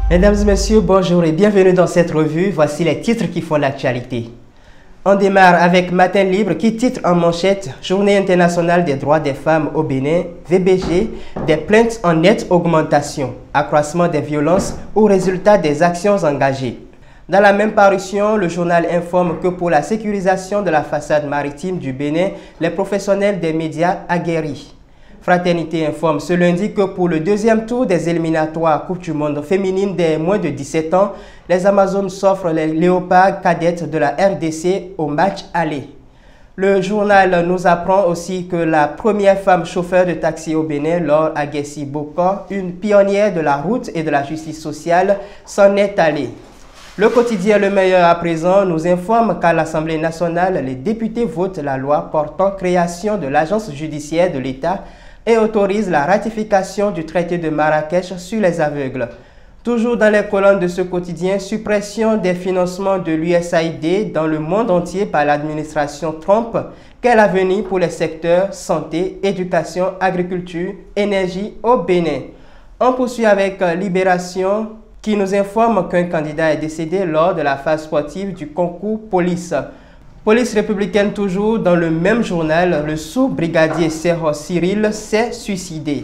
Mesdames et messieurs, bonjour et bienvenue dans cette revue. Voici les titres qui font l'actualité. On démarre avec Matin Libre qui titre en manchette « Journée internationale des droits des femmes au Bénin, VBG, des plaintes en nette augmentation, accroissement des violences au résultat des actions engagées ». Dans la même parution, le journal informe que pour la sécurisation de la façade maritime du Bénin, les professionnels des médias aguerris. Fraternité informe ce lundi que pour le deuxième tour des éliminatoires Coupe du Monde féminine des moins de 17 ans, les Amazones s'offrent les léopards cadettes de la RDC au match aller. Le journal nous apprend aussi que la première femme chauffeur de taxi au Bénin, Laure Aguessi Bokor, une pionnière de la route et de la justice sociale, s'en est allée. Le quotidien Le Meilleur à présent nous informe qu'à l'Assemblée nationale, les députés votent la loi portant création de l'agence judiciaire de l'État et autorise la ratification du traité de Marrakech sur les aveugles. Toujours dans les colonnes de ce quotidien, suppression des financements de l'USAID dans le monde entier par l'administration Trump. Quel avenir pour les secteurs santé, éducation, agriculture, énergie au Bénin? On poursuit avec Libération qui nous informe qu'un candidat est décédé lors de la phase sportive du concours police. Police républicaine toujours dans le même journal, le sous-brigadier Serho Cyril s'est suicidé.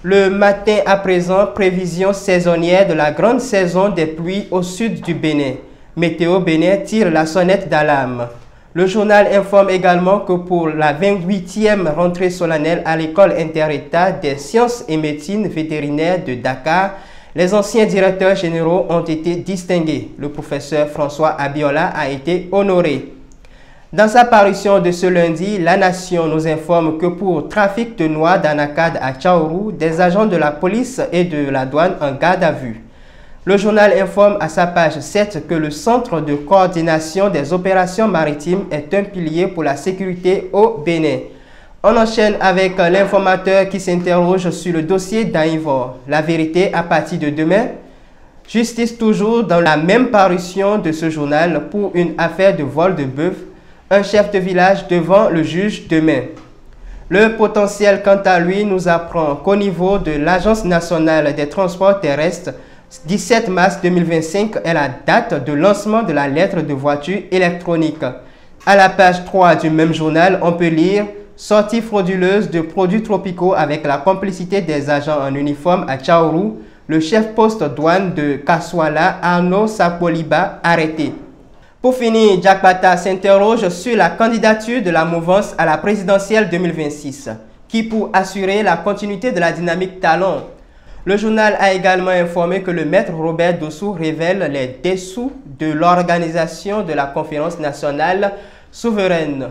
Le matin à présent, prévision saisonnière de la grande saison des pluies au sud du Bénin. Météo Bénin tire la sonnette d'alarme. Le journal informe également que pour la 28e rentrée solennelle à l'école inter-État des sciences et médecine vétérinaires de Dakar, les anciens directeurs généraux ont été distingués. Le professeur François Abiola a été honoré. Dans sa parution de ce lundi, La Nation nous informe que pour trafic de noix d'anacarde à Tchaourou, des agents de la police et de la douane en garde à vue. Le journal informe à sa page 7 que le Centre de coordination des opérations maritimes est un pilier pour la sécurité au Bénin. On enchaîne avec l'informateur qui s'interroge sur le dossier d'Aïvor. La vérité à partir de demain. Justice toujours dans la même parution de ce journal pour une affaire de vol de bœuf. Un chef de village devant le juge demain. Le potentiel, quant à lui, nous apprend qu'au niveau de l'Agence nationale des transports terrestres, 17 mars 2025 est la date de lancement de la lettre de voiture électronique. À la page 3 du même journal, on peut lire « Sortie frauduleuse de produits tropicaux avec la complicité des agents en uniforme à Tchaourou, le chef poste douane de Kaswala, Arnaud Sapoliba, arrêté ». Pour finir, Jack Bata s'interroge sur la candidature de la mouvance à la présidentielle 2026, qui pour assurer la continuité de la dynamique talent. Le journal a également informé que le maître Robert Dossou révèle les dessous de l'organisation de la conférence nationale souveraine.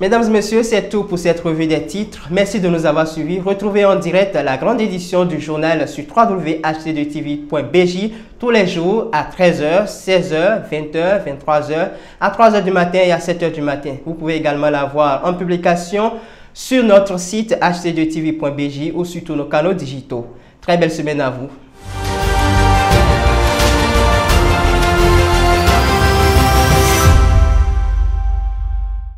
Mesdames et messieurs, c'est tout pour cette revue des titres. Merci de nous avoir suivis. Retrouvez en direct la grande édition du journal sur www.htdtv.bj tous les jours à 13h, 16h, 20h, 23h, à 3h du matin et à 7h du matin. Vous pouvez également la voir en publication sur notre site htdtv.bj ou sur tous nos canaux digitaux. Très belle semaine à vous.